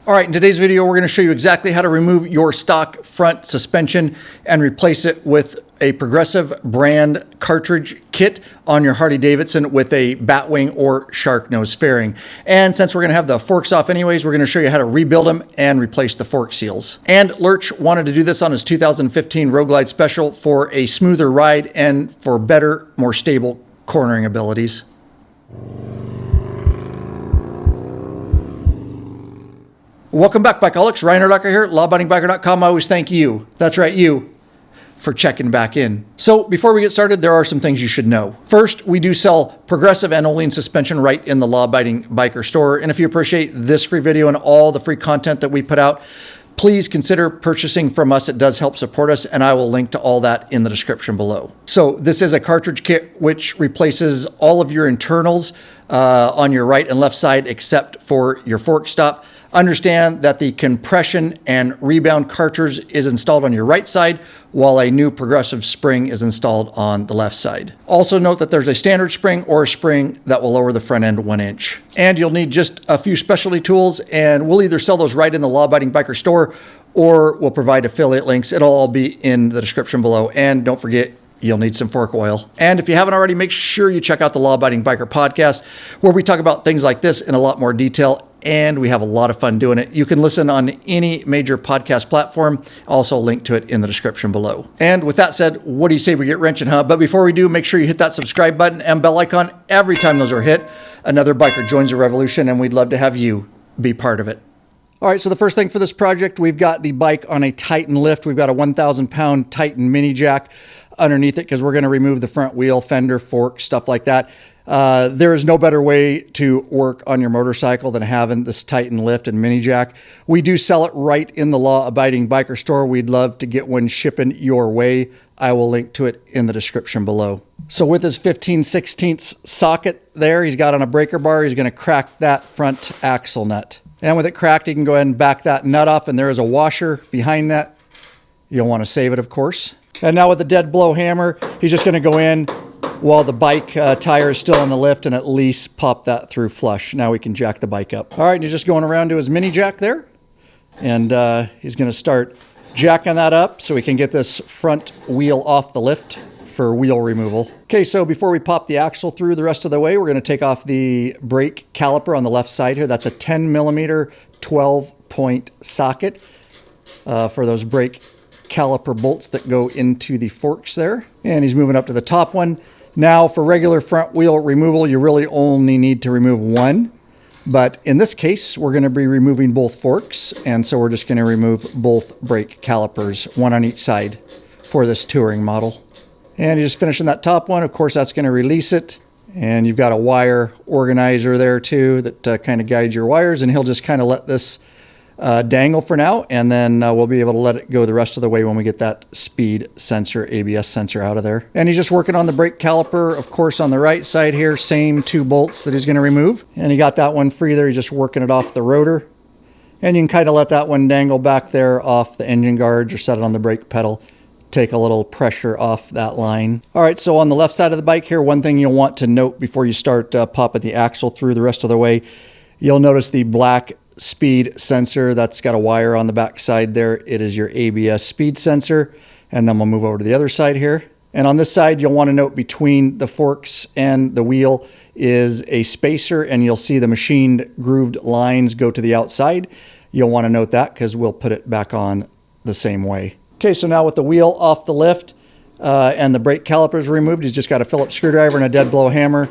All right, in today's video, we're going to show you exactly how to remove your stock front suspension and replace it with a Progressive brand cartridge kit on your Harley Davidson with a batwing or shark nose fairing. And since we're going to have the forks off anyways, we're going to show you how to rebuild them and replace the fork seals. And Lurch wanted to do this on his 2015 Road Glide Special for a smoother ride and for better, more stable cornering abilities. Welcome back, Bikeaholics. Ryan Urlacher here, lawabidingbiker.com. I always thank you, that's right, you, for checking back in. So before we get started, there are some things you should know. First, we do sell Progressive and OHLINS suspension right in the Law Abiding Biker store. And if you appreciate this free video and all the free content that we put out, please consider purchasing from us. It does help support us, and I will link to all that in the description below. So this is a cartridge kit which replaces all of your internals on your right and left side except for your fork stop. Understand that the compression and rebound cartridge is installed on your right side, while a new Progressive spring is installed on the left side. Also note that there's a standard spring or a spring that will lower the front end 1 inch. And you'll need just a few specialty tools, and we'll either sell those right in the Law Abiding Biker store or we'll provide affiliate links. It'll all be in the description below. And don't forget, you'll need some fork oil. And if you haven't already, make sure you check out the Law Abiding Biker podcast, where we talk about things like this in a lot more detail, and we have a lot of fun doing it. You can listen on any major podcast platform. Also link to it in the description below. And with that said, what do you say we get wrenching, huh? But before we do, make sure you hit that subscribe button and bell icon. Every time those are hit, another biker joins the revolution, and we'd love to have you be part of it. All right, so the first thing for this project, we've got the bike on a Titan lift. We've got a 1,000-pound Titan mini jack underneath it because we're going to remove the front wheel, fender, fork, stuff like that. There is no better way to work on your motorcycle than having this Titan lift and mini jack. We do sell it right in the Law Abiding Biker store. We'd love to get one shipping your way. I will link to it in the description below. So with his 15/16 socket there, he's got on a breaker bar, he's going to crack that front axle nut. And with it cracked, he can go ahead and back that nut off, and there is a washer behind that. You'll want to save it, of course. And now with the dead blow hammer, he's just going to go in while the bike tire is still on the lift and at least pop that through flush. Now we can jack the bike up. All right, and he's just going around to his mini jack there. And he's going to start jacking that up so we can get this front wheel off the lift for wheel removal. Okay, so before we pop the axle through the rest of the way, we're going to take off the brake caliper on the left side here. That's a 10 millimeter 12-point socket for those brake caliper bolts that go into the forks there. And he's moving up to the top one. Now for regular front wheel removal, you really only need to remove one. But in this case, we're going to be removing both forks. And so we're just going to remove both brake calipers, one on each side for this touring model. And he's just finishing that top one. Of course, that's going to release it. And you've got a wire organizer there too that kind of guides your wires. And he'll just kind of let this dangle for now, and then we'll be able to let it go the rest of the way when we get that speed sensor, ABS sensor out of there. And he's just working on the brake caliper, of course, on the right side here, same two bolts that he's going to remove. And he got that one free there. He's just working it off the rotor. And you can kind of let that one dangle back there off the engine guards or set it on the brake pedal. Take a little pressure off that line. All right, so on the left side of the bike here, one thing you'll want to note before you start popping the axle through the rest of the way, you'll notice the black speed sensor that's got a wire on the back side there. It is your ABS speed sensor. And then we'll move over to the other side here. And on this side, you'll want to note between the forks and the wheel is a spacer, and you'll see the machined grooved lines go to the outside. You'll want to note that because we'll put it back on the same way. Okay, so now with the wheel off the lift and the brake calipers removed, he's just got a Phillips screwdriver and a dead blow hammer.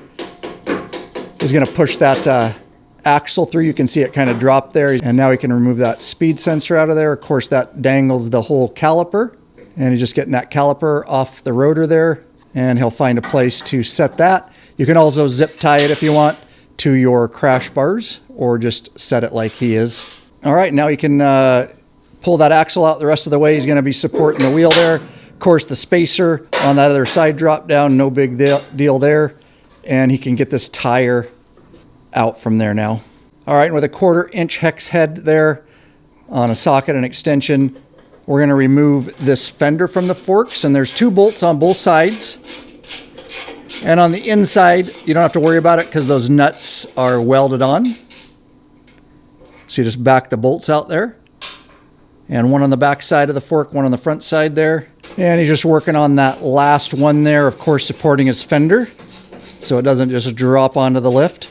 He's going to push that axle through. You can see it kind of drop there, and now we can remove that speed sensor out of there. Of course, that dangles the whole caliper, and he's just getting that caliper off the rotor there, and he'll find a place to set that. You can also zip tie it if you want to your crash bars, or just set it like he is. All right, now you can pull that axle out the rest of the way. He's going to be supporting the wheel there. Of course, the spacer on that other side dropped down, no big deal there, and he can get this tire out from there now. All right, and with a 1/4 inch hex head there on a socket and extension, we're going to remove this fender from the forks, and there's 2 bolts on both sides. And on the inside, you don't have to worry about it because those nuts are welded on. So you just back the bolts out there. And one on the back side of the fork, one on the front side there. And he's just working on that last one there, of course, supporting his fender, so it doesn't just drop onto the lift.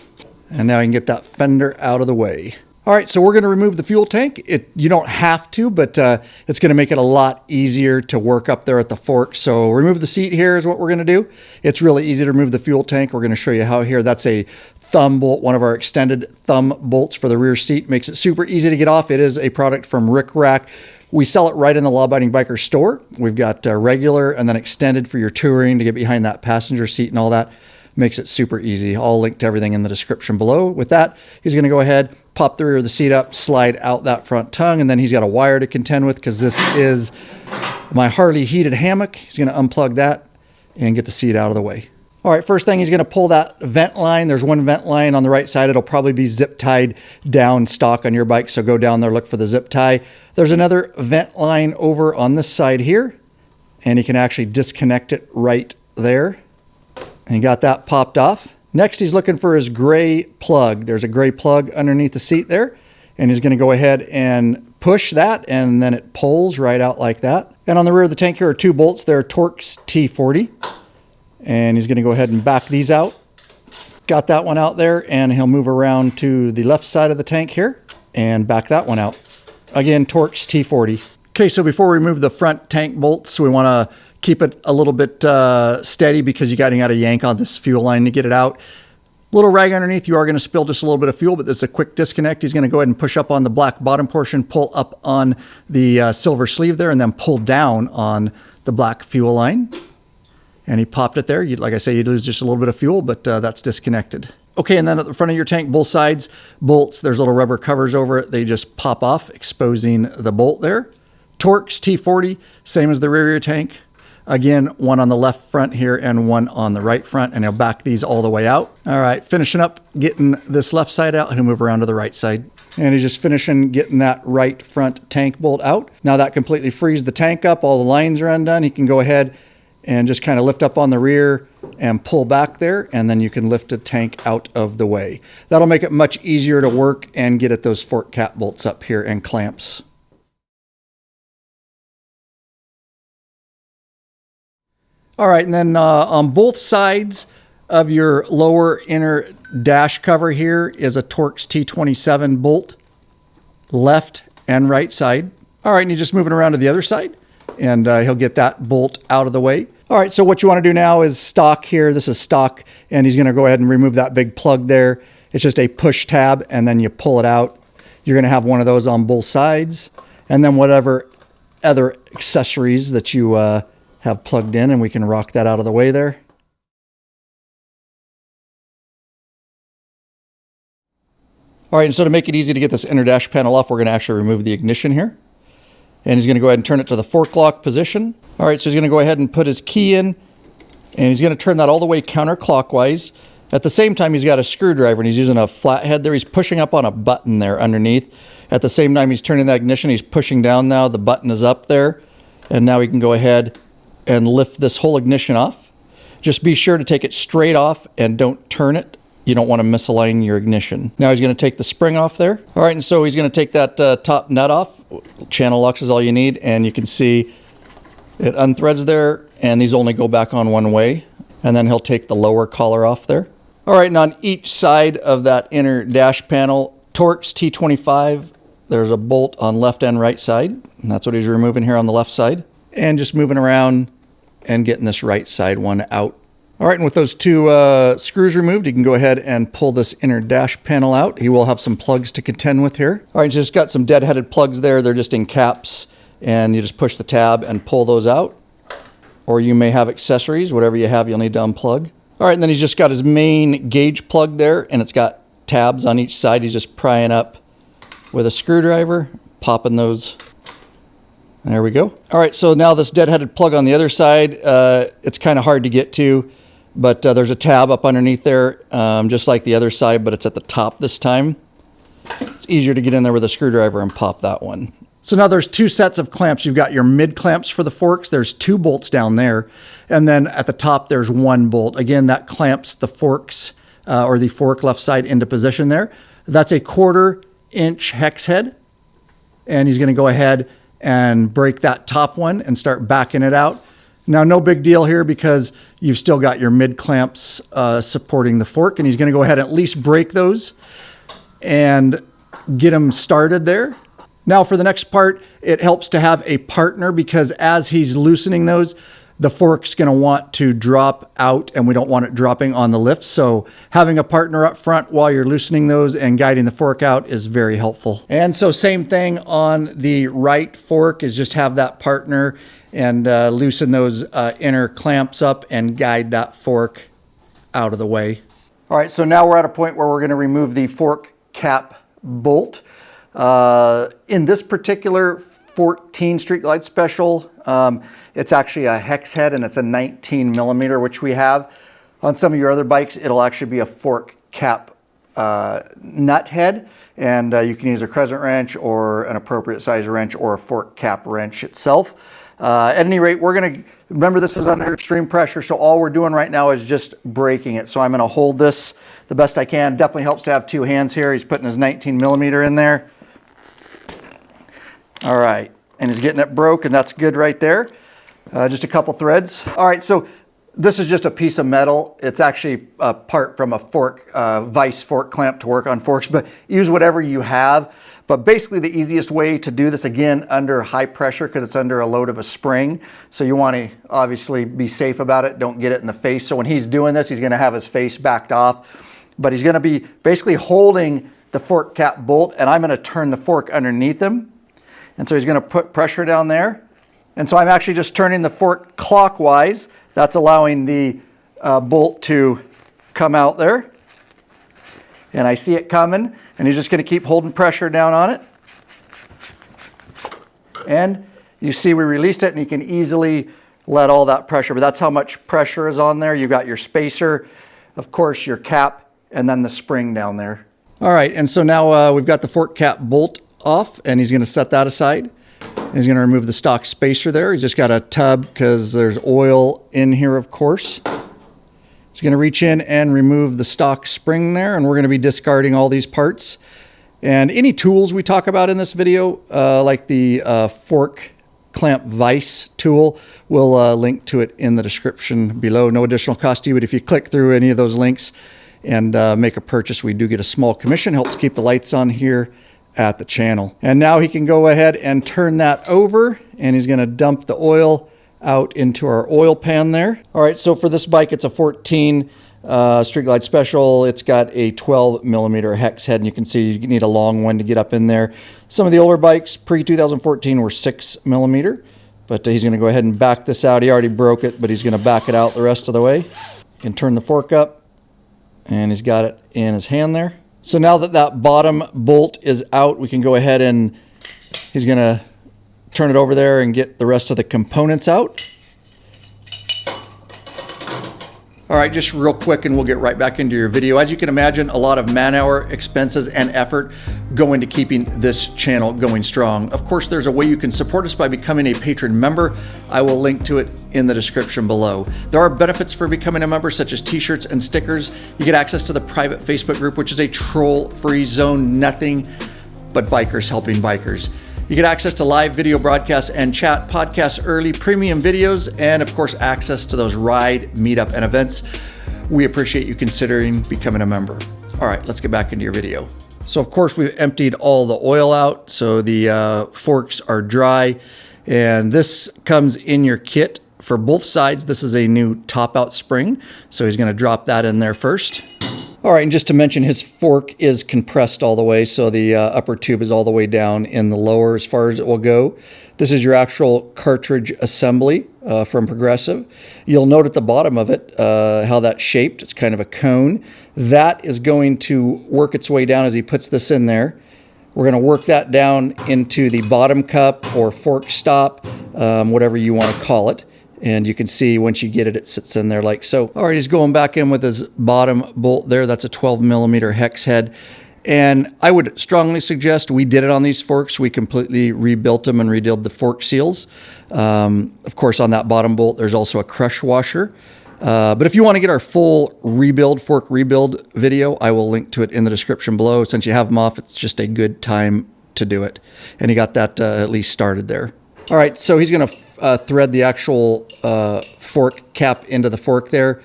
And now you can get that fender out of the way. All right, so we're going to remove the fuel tank. You don't have to, but it's going to make it a lot easier to work up there at the fork. So remove the seat here is what we're going to do. It's really easy to remove the fuel tank. We're going to show you how here. That's a thumb bolt, one of our extended thumb bolts for the rear seat. Makes it super easy to get off. It is a product from RICKRAK. We sell it right in the Law Abiding Biker store. We've got regular and then extended for your touring to get behind that passenger seat and all that. Makes it super easy. I'll link to everything in the description below. With that, he's going to go ahead, pop the rear of the seat up, slide out that front tongue, and then he's got a wire to contend with because this is my Harley heated hammock. He's going to unplug that and get the seat out of the way. All right, first thing, he's going to pull that vent line. There's one vent line on the right side. It'll probably be zip tied down stock on your bike, so go down there, look for the zip tie. There's another vent line over on this side here, and he can actually disconnect it right there. And he got that popped off. Next, he's looking for his gray plug. There's a gray plug underneath the seat there, and he's going to go ahead and push that, and then it pulls right out like that. And on the rear of the tank here are two bolts. They're Torx T40. And he's going to go ahead and back these out. Got that one out there, and he'll move around to the left side of the tank here and back that one out. Again, Torx T40. Okay, so before we remove the front tank bolts, we want to keep it a little bit steady because you got to yank on this fuel line to get it out. Little rag underneath, you are going to spill just a little bit of fuel, but this is a quick disconnect. He's going to go ahead and push up on the black bottom portion, pull up on the silver sleeve there, and then pull down on the black fuel line. And he popped it there. Like I say, you'd lose just a little bit of fuel, but that's disconnected. Okay, and then at the front of your tank, both sides, bolts, there's little rubber covers over it. They just pop off, exposing the bolt there. Torx T40, same as the rear of your tank. Again, one on the left front here and one on the right front, and he'll back these all the way out. All right, finishing up getting this left side out, he'll move around to the right side. And he's just finishing getting that right front tank bolt out. Now that completely frees the tank up, all the lines are undone. He can go ahead and just kind of lift up on the rear and pull back there, and then you can lift the tank out of the way. That'll make it much easier to work and get at those fork cap bolts up here and clamps. All right, and then on both sides of your lower inner dash cover here is a Torx T27 bolt, left and right side. All right, and you're just moving around to the other side, and he'll get that bolt out of the way. All right, so what you want to do now is stock here. This is stock, and he's going to go ahead and remove that big plug there. It's just a push tab, and then you pull it out. You're going to have one of those on both sides, and then whatever other accessories that you have plugged in, and we can rock that out of the way there. All right, and so to make it easy to get this inner dash panel off, we're going to actually remove the ignition here. And he's going to go ahead and turn it to the fork lock position. All right, so he's going to go ahead and put his key in, and he's going to turn that all the way counterclockwise. At the same time, he's got a screwdriver, and he's using a flathead there. He's pushing up on a button there underneath. At the same time he's turning that ignition, he's pushing down now. The button is up there, and now he can go ahead and lift this whole ignition off. Just be sure to take it straight off and don't turn it. You don't want to misalign your ignition. Now he's going to take the spring off there. All right, and so he's going to take that top nut off. Channel locks is all you need, and you can see it unthreads there, and these only go back on one way. And then he'll take the lower collar off there. All right, and on each side of that inner dash panel, Torx T25, there's a bolt on left and right side, and that's what he's removing here on the left side. And just moving around and getting this right side one out. All right, and with those two screws removed, you can go ahead and pull this inner dash panel out. He will have some plugs to contend with here. All right, just got some dead-headed plugs there. They're just in caps, and you just push the tab and pull those out. Or you may have accessories. Whatever you have, you'll need to unplug. All right, and then he's just got his main gauge plug there, and it's got tabs on each side. He's just prying up with a screwdriver, popping those. There we go. All right, so now this dead-headed plug on the other side, it's kind of hard to get to. But there's a tab up underneath there, just like the other side, but it's at the top this time. It's easier to get in there with a screwdriver and pop that one. So now there's two sets of clamps. You've got your mid clamps for the forks. There's two bolts down there. And then at the top, there's one bolt. Again, that clamps the forks or the fork left side into position there. That's a 1/4 1/2" hex head. And he's going to go ahead and break that top one and start backing it out. Now, no big deal here because you've still got your mid clamps supporting the fork, and he's going to go ahead and at least break those and get them started there. Now for the next part, it helps to have a partner because as he's loosening those, the fork's going to want to drop out and we don't want it dropping on the lift. So having a partner up front while you're loosening those and guiding the fork out is very helpful. And so same thing on the right fork is just have that partner and loosen those inner clamps up and guide that fork out of the way. All right, so now we're at a point where we're going to remove the fork cap bolt. In this particular 14 Street Glide Special, it's actually a hex head and it's a 19 millimeter, which we have. On some of your other bikes, it'll actually be a fork cap nut head, and you can use a crescent wrench or an appropriate size wrench or a fork cap wrench itself. At any rate, we're going to, remember this is under extreme pressure, so all we're doing right now is just breaking it. So I'm going to hold this the best I can. Definitely helps to have two hands here. He's putting his 19 millimeter in there. All right, and he's getting it broke, and that's good right there. Just a couple threads. All right, so this is just a piece of metal. It's actually a part from a fork, vise fork clamp to work on forks, but use whatever you have. But basically the easiest way to do this, again, under high pressure because it's under a load of a spring. So you want to obviously be safe about it. Don't get it in the face. So when he's doing this, he's going to have his face backed off, but he's going to be basically holding the fork cap bolt, and I'm going to turn the fork underneath him. And so he's going to put pressure down there. And so I'm actually just turning the fork clockwise. That's allowing the bolt to come out there. And I see it coming, and he's just going to keep holding pressure down on it. And you see we released it, and you can easily let all that pressure, but that's how much pressure is on there. You've got your spacer, of course, your cap, and then the spring down there. All right, and so now we've got the fork cap bolt off, and he's going to set that aside. He's going to remove the stock spacer there. He's just got a tub because there's oil in here, of course. He's going to reach in and remove the stock spring there, and we're going to be discarding all these parts. And any tools we talk about in this video, like the fork clamp vise tool, we'll link to it in the description below. No additional cost to you, but if you click through any of those links and make a purchase, we do get a small commission. Helps keep the lights on here at the channel. And now he can go ahead and turn that over, and he's going to dump the oil out into our oil pan there. All right, so for this bike, it's a 14 Street Glide Special. It's got a 12 millimeter hex head, and you can see you need a long one to get up in there. Some of the older bikes pre-2014 were 6 millimeter, but he's going to go ahead and back this out. He already broke it, but he's going to back it out the rest of the way. You can turn the fork up, and he's got it in his hand there. So now that that bottom bolt is out, we can go ahead and he's going to turn it over there and get the rest of the components out. All right, just real quick and we'll get right back into your video. As you can imagine, a lot of man-hour expenses and effort go into keeping this channel going strong. Of course, there's a way you can support us by becoming a patron member. I will link to it in the description below. There are benefits for becoming a member, such as t-shirts and stickers. You get access to the private Facebook group, which is a troll-free zone, nothing but bikers helping bikers. You get access to live video broadcasts and chat, podcasts early, premium videos, and of course, access to those ride, meetup, and events. We appreciate you considering becoming a member. All right, let's get back into your video. So of course, we've emptied all the oil out, so the forks are dry, and this comes in your kit for both sides. This is a new top-out spring, so he's gonna drop that in there first. All right, and just to mention, his fork is compressed all the way, so the upper tube is all the way down in the lower as far as it will go. This is your actual cartridge assembly from Progressive. You'll note at the bottom of it how that's shaped. It's kind of a cone. That is going to work its way down as he puts this in there. We're going to work that down into the bottom cup or fork stop, whatever you want to call it. And you can see once you get it, it sits in there like so. All right, he's going back in with his bottom bolt there. That's a 12 millimeter hex head. And I would strongly suggest, we did it on these forks. We completely rebuilt them and redid the fork seals. Of course, on that bottom bolt, there's also a crush washer. But if you want to get our full fork rebuild video, I will link to it in the description below. Since you have them off, it's just a good time to do it. And he got that at least started there. All right, so he's going to thread the actual fork cap into the fork there.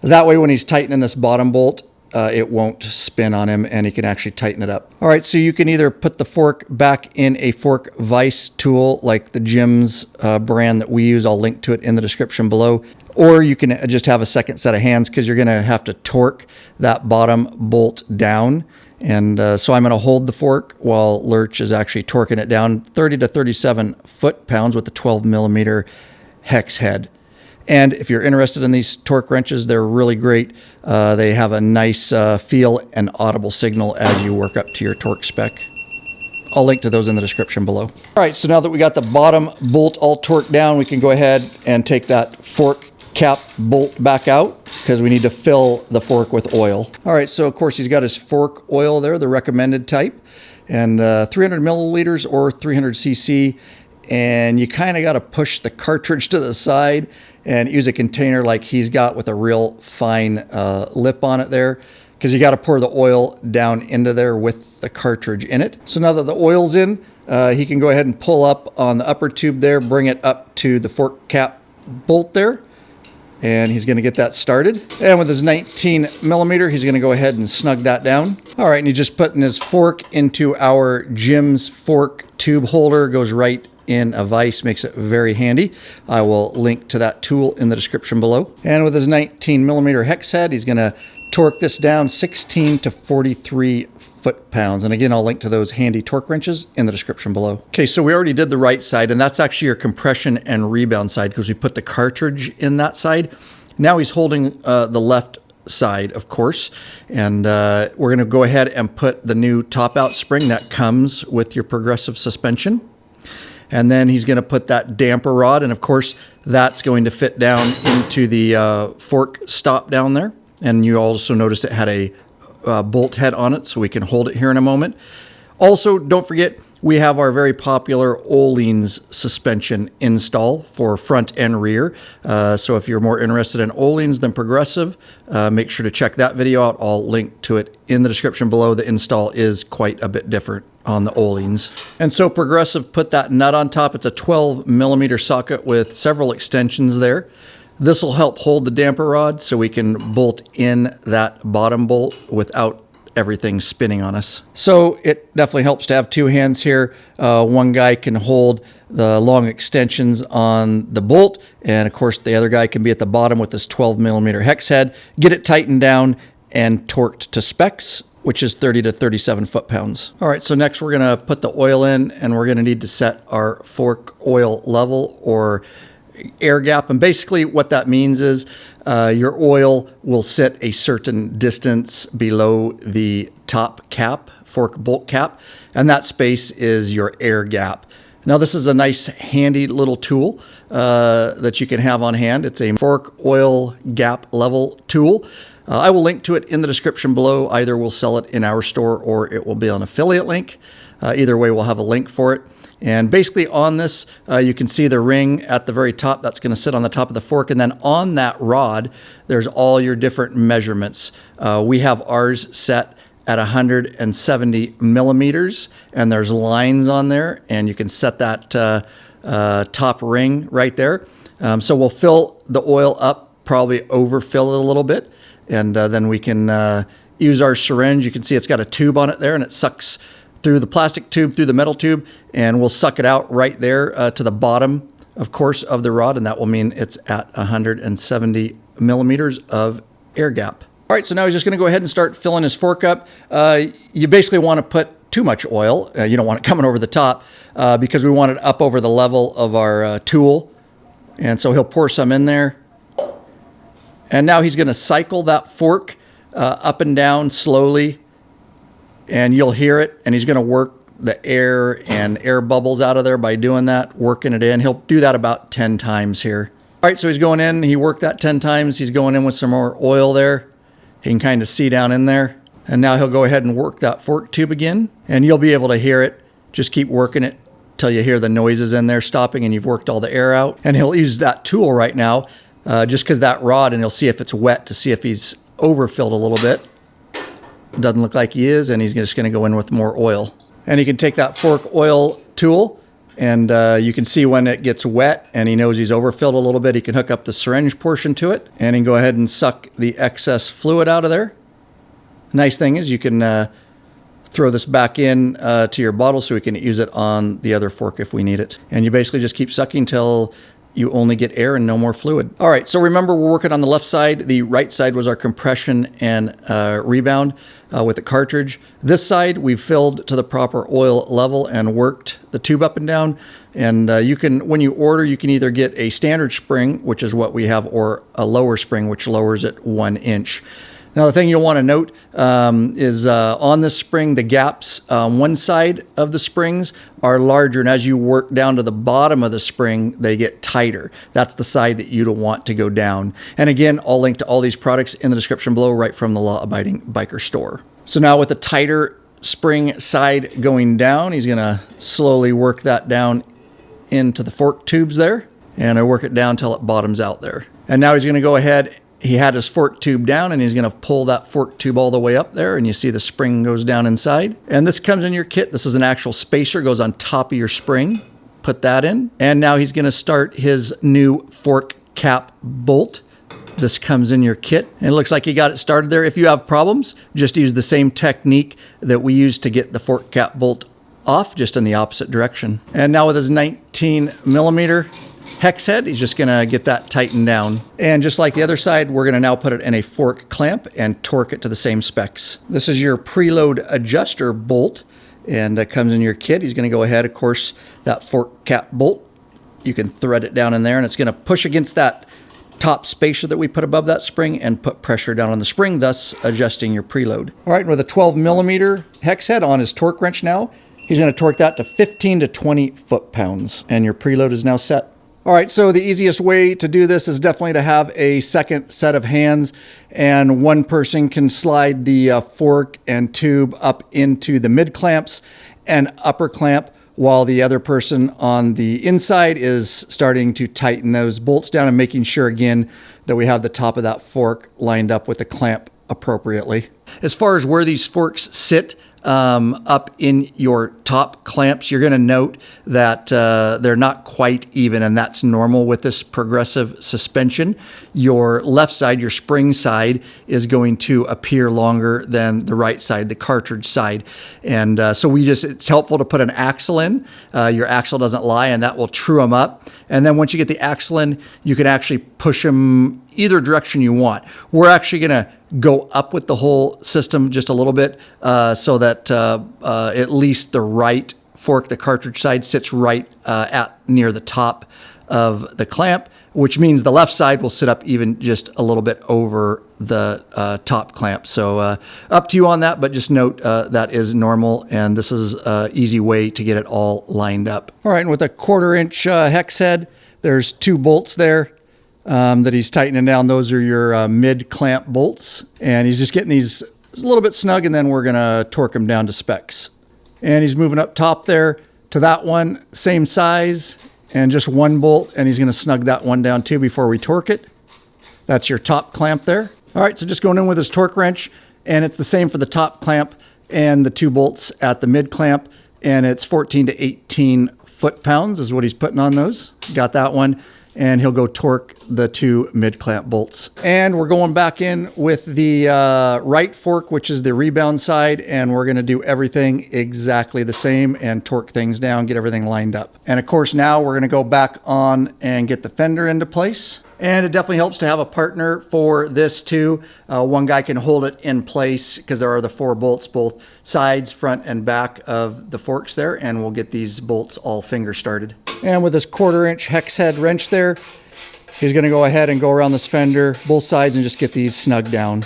That way when he's tightening this bottom bolt, it won't spin on him and he can actually tighten it up. All right, so you can either put the fork back in a fork vise tool like the Jim's brand that we use. I'll link to it in the description below. Or you can just have a second set of hands because you're going to have to torque that bottom bolt down. And so I'm going to hold the fork while Lurch is actually torquing it down 30 to 37 foot-pounds with the 12 millimeter hex head. And if you're interested in these torque wrenches, they're really great. They have a nice feel and audible signal as you work up to your torque spec. I'll link to those in the description below. All right, so now that we got the bottom bolt all torqued down, we can go ahead and take that fork cap bolt back out because we need to fill the fork with oil. All right, so of course he's got his fork oil there, the recommended type, and 300 milliliters or 300 cc. And you kind of got to push the cartridge to the side and use a container like he's got with a real fine lip on it there, because you got to pour the oil down into there with the cartridge in it. So now that the oil's in, he can go ahead and pull up on the upper tube there, bring it up to the fork cap bolt there, and he's going to get that started. And with his 19 millimeter, he's going to go ahead and snug that down. All right, and he's just putting his fork into our Jim's fork tube holder. Goes right in a vise, makes it very handy. I will link to that tool in the description below. And with his 19 millimeter hex head, he's going to torque this down 16 to 43 foot-pounds. And again, I'll link to those handy torque wrenches in the description below. Okay, so we already did the right side, and that's actually your compression and rebound side because we put the cartridge in that side. Now he's holding the left side, of course, and we're going to go ahead and put the new top-out spring that comes with your progressive suspension. And then he's going to put that damper rod, and of course, that's going to fit down into the fork stop down there. And you also noticed it had a bolt head on it, so we can hold it here in a moment. Also, don't forget, we have our very popular OHLINS suspension install for front and rear. So if you're more interested in OHLINS than progressive, make sure to check that video out. I'll link to it in the description below. The install is quite a bit different on the OHLINS. And so progressive put that nut on top. It's a 12 millimeter socket with several extensions there. This will help hold the damper rod so we can bolt in that bottom bolt without everything spinning on us. So it definitely helps to have two hands here. One guy can hold the long extensions on the bolt, and of course the other guy can be at the bottom with this 12 millimeter hex head, get it tightened down and torqued to specs, which is 30 to 37 foot-pounds. All right, so next we're gonna put the oil in, and we're gonna need to set our fork oil level or air gap. And basically what that means is your oil will sit a certain distance below the top cap, fork bolt cap, and that space is your air gap. Now this is a nice handy little tool that you can have on hand. It's a fork oil gap level tool. I will link to it in the description below. Either we'll sell it in our store or it will be an affiliate link. Either way, we'll have a link for it. And basically on this, you can see the ring at the very top. That's going to sit on the top of the fork. And then on that rod, there's all your different measurements. We have ours set at 170 millimeters, and there's lines on there. And you can set that top ring right there. So we'll fill the oil up, probably overfill it a little bit. And then we can use our syringe. You can see it's got a tube on it there, and it sucks through the plastic tube, through the metal tube, and we'll suck it out right there to the bottom, of course, of the rod, and that will mean it's at 170 millimeters of air gap. All right, so now he's just gonna go ahead and start filling his fork up. You basically wanna put too much oil. You don't want it coming over the top because we want it up over the level of our tool. And so he'll pour some in there. And now he's gonna cycle that fork up and down slowly, and you'll hear it, and he's gonna work the air and air bubbles out of there by doing that, working it in. He'll do that about 10 times here. All right, so he's going in, he worked that 10 times. He's going in with some more oil there. He can kind of see down in there. And now he'll go ahead and work that fork tube again, and you'll be able to hear it. Just keep working it till you hear the noises in there stopping and you've worked all the air out. And he'll use that tool right now just because that rod, and he'll see if it's wet to see if he's overfilled a little bit. Doesn't look like he is, and he's just going to go in with more oil. And he can take that fork oil tool, and you can see when it gets wet and he knows he's overfilled a little bit, he can hook up the syringe portion to it, and he can go ahead and suck the excess fluid out of there. Nice thing is you can throw this back in to your bottle so we can use it on the other fork if we need it. And you basically just keep sucking till you only get air and no more fluid. All right, so remember we're working on the left side. The right side was our compression and rebound with the cartridge. This side we've filled to the proper oil level and worked the tube up and down. And you can, when you order, you can either get a standard spring, which is what we have, or a lower spring, which lowers it 1 inch. Now, the thing you'll want to note is on this spring, the gaps on one side of the springs are larger, and as you work down to the bottom of the spring, they get tighter. That's the side that you don't want to go down. And again, I'll link to all these products in the description below, right from the Law Abiding Biker store. So now with the tighter spring side going down, he's going to slowly work that down into the fork tubes there, and I work it down till it bottoms out there. And now he's going to go ahead. He had his fork tube down, and he's going to pull that fork tube all the way up there, and you see the spring goes down inside. And this comes in your kit. This is an actual spacer, goes on top of your spring. Put that in. And now he's going to start his new fork cap bolt. This comes in your kit, and it looks like you got it started there. If you have problems, just use the same technique that we used to get the fork cap bolt off, just in the opposite direction. And now with his 19 millimeter hex head, he's just gonna get that tightened down. And just like the other side, we're gonna now put it in a fork clamp and torque it to the same specs. This is your preload adjuster bolt, and it comes in your kit. He's gonna go ahead, of course, that fork cap bolt, you can thread it down in there, and it's gonna push against that top spacer that we put above that spring and put pressure down on the spring, thus adjusting your preload. All right, and with a 12 millimeter hex head on his torque wrench now, he's gonna torque that to 15 to 20 foot-pounds, and your preload is now set. All right, so the easiest way to do this is definitely to have a second set of hands, and one person can slide the fork and tube up into the mid clamps and upper clamp, while the other person on the inside is starting to tighten those bolts down and making sure again that we have the top of that fork lined up with the clamp appropriately. As far as where these forks sit, up in your top clamps, you're going to note that they're not quite even, and that's normal with this progressive suspension. Your left side, your spring side, is going to appear longer than the right side, the cartridge side. And so it's helpful to put an axle in. Your axle doesn't lie, and that will true them up. And then once you get the axle in, you can actually push them either direction you want. We're actually going to go up with the whole system just a little bit so that at least the right fork, the cartridge side, sits right at near the top of the clamp, which means the left side will sit up even just a little bit over the top clamp. So up to you on that, but just note that is normal, and this is an easy way to get it all lined up. All right, and with a 1/4 inch hex head, there's 2 bolts there that he's tightening down. Those are your mid clamp bolts, and he's just getting these a little bit snug, and then we're gonna torque them down to specs. And he's moving up top there to that one, same size, and just 1 bolt, and he's gonna snug that one down too before we torque it. That's your top clamp there. All right, so just going in with his torque wrench, and it's the same for the top clamp and the 2 bolts at the mid clamp, and it's 14 to 18 foot-pounds is what he's putting on those. Got that one. And he'll go torque the 2 mid clamp bolts. And we're going back in with the right fork, which is the rebound side, and we're gonna do everything exactly the same and torque things down, get everything lined up. And of course now we're gonna go back on and get the fender into place. And it definitely helps to have a partner for this too. One guy can hold it in place because there are the 4 bolts, both sides, front, and back of the forks there, and we'll get these bolts all finger started. And with this 1/4 inch hex head wrench there, he's gonna go ahead and go around this fender, both sides, and just get these snug down.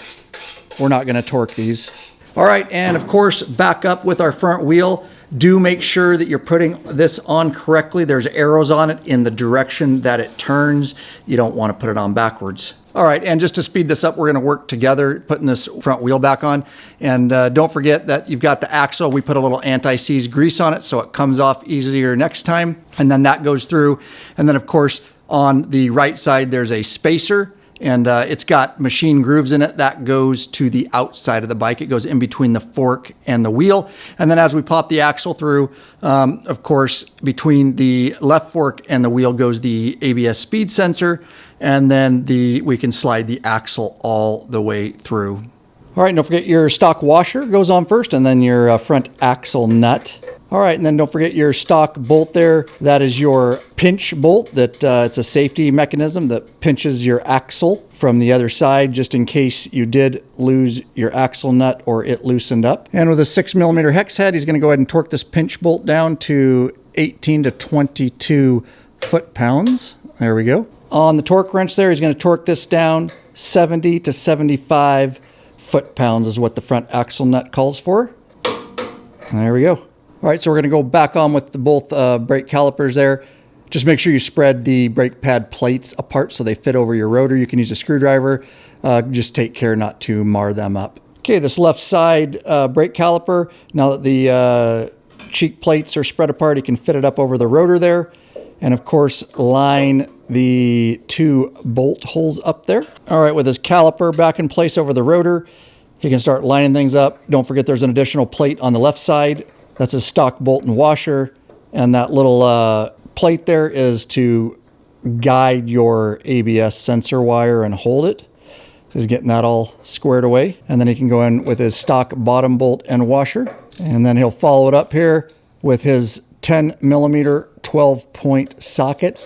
We're not gonna torque these. All right, and of course, back up with our front wheel. Do make sure that you're putting this on correctly. There's arrows on it in the direction that it turns. You don't want to put it on backwards. All right, and just to speed this up, we're going to work together putting this front wheel back on. And don't forget that you've got the axle. We put a little anti-seize grease on it so it comes off easier next time. And then that goes through. And then, of course, On the right side, there's a spacer, and it's got machine grooves in it that goes to the outside of the bike. It goes in between the fork and the wheel. And then as we pop the axle through, of course, between the left fork and the wheel goes the ABS speed sensor, and then we can slide the axle all the way through. All right, don't forget your stock washer goes on first, and then your front axle nut. All right, and then don't forget your stock bolt there. That is your pinch bolt. It's a safety mechanism that pinches your axle from the other side, just in case you did lose your axle nut or it loosened up. And with a 6mm hex head, he's going to go ahead and torque this pinch bolt down to 18 to 22 foot-pounds. There we go. On the torque wrench there, he's going to torque this down 70 to 75 foot-pounds is what the front axle nut calls for. There we go. All right, so we're going to go back on with both brake calipers there. Just make sure you spread the brake pad plates apart so they fit over your rotor. You can use a screwdriver. Just take care not to mar them up. Okay, this left side brake caliper, now that the cheek plates are spread apart, you can fit it up over the rotor there. And of course, line the 2 bolt holes up there. All right, with his caliper back in place over the rotor, he can start lining things up. Don't forget there's an additional plate on the left side. That's his stock bolt and washer. And that little plate there is to guide your ABS sensor wire and hold it. So he's getting that all squared away. And then he can go in with his stock bottom bolt and washer. And then he'll follow it up here with his 10mm 12-point socket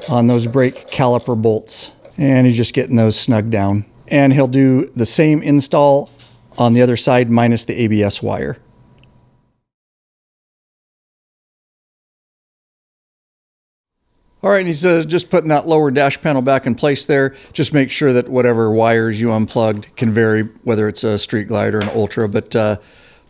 on those brake caliper bolts. And he's just getting those snug down. And he'll do the same install on the other side minus the ABS wire. All right, and he's just putting that lower dash panel back in place there. Just make sure that whatever wires you unplugged can vary, whether it's a Street Glide or an Ultra, but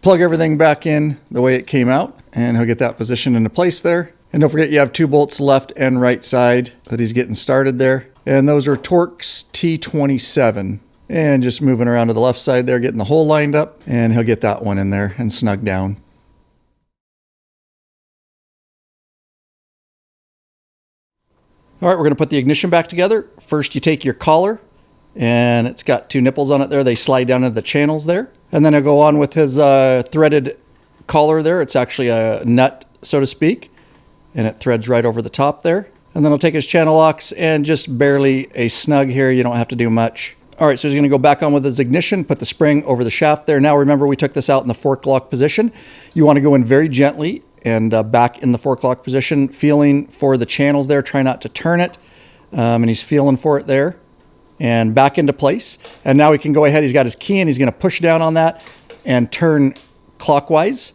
plug everything back in the way it came out, and he'll get that positioned into place there. And don't forget you have 2 bolts left and right side that he's getting started there. And those are Torx T27. And just moving around to the left side there, getting the hole lined up, and he'll get that one in there and snug down. All right, we're going to put the ignition back together. First, you take your collar, and it's got 2 nipples on it there. They slide down into the channels there. And then I'll go on with his threaded collar there. It's actually a nut, so to speak, and it threads right over the top there. And then I'll take his channel locks and just barely a snug here. You don't have to do much. All right, so he's going to go back on with his ignition, put the spring over the shaft there. Now remember, we took this out in the fork lock position. You want to go in very gently and back in the fork lock position, feeling for the channels there. Try not to turn it. And he's feeling for it there. And back into place. And now he can go ahead. He's got his key and he's going to push down on that and turn clockwise.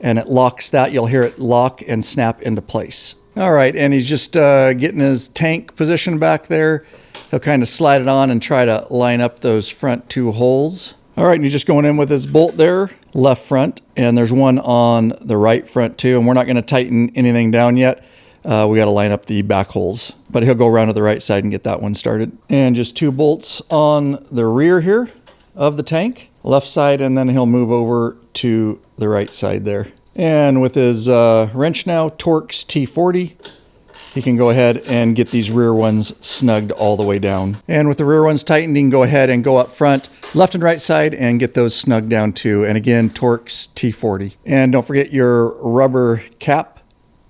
And it locks that. You'll hear it lock and snap into place. All right, and he's just getting his tank position back there. He'll kind of slide it on and try to line up those front 2 holes. All right, and he's just going in with his bolt there, left front, and there's one on the right front too, and we're not going to tighten anything down yet. We got to line up the back holes, but he'll go around to the right side and get that one started. And just 2 bolts on the rear here of the tank, left side, and then he'll move over to the right side there. And with his wrench now, Torx T40, he can go ahead and get these rear ones snugged all the way down. And with the rear ones tightened, he can go ahead and go up front, left and right side, and get those snugged down too. And again, Torx T40. And don't forget your rubber cap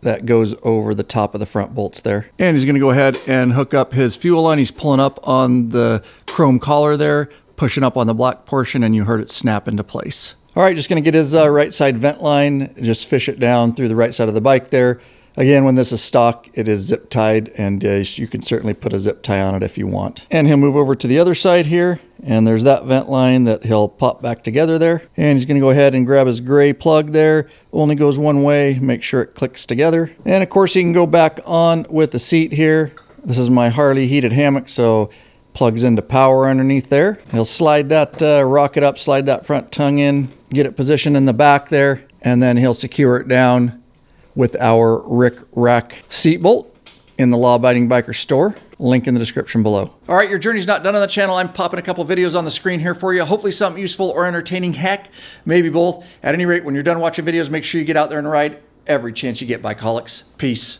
that goes over the top of the front bolts there. And he's going to go ahead and hook up his fuel line. He's pulling up on the chrome collar there, pushing up on the black portion, and you heard it snap into place. All right, just going to get his right side vent line, just fish it down through the right side of the bike there. Again, when this is stock, it is zip tied, and you can certainly put a zip tie on it if you want. And he'll move over to the other side here, and there's that vent line that he'll pop back together there. And he's going to go ahead and grab his gray plug there. Only goes one way, make sure it clicks together. And of course, he can go back on with the seat here. This is my Harley heated hammock, so plugs into power underneath there. He'll slide that rocket up, slide that front tongue in, get it positioned in the back there, and then he'll secure it down with our RICKRAK seat bolt in the Law Abiding Biker store. Link in the description below. All right, your journey's not done on the channel. I'm popping a couple videos on the screen here for you. Hopefully something useful or entertaining. Heck, maybe both. At any rate, when you're done watching videos, make sure you get out there and ride every chance you get, Bikeaholics. Peace.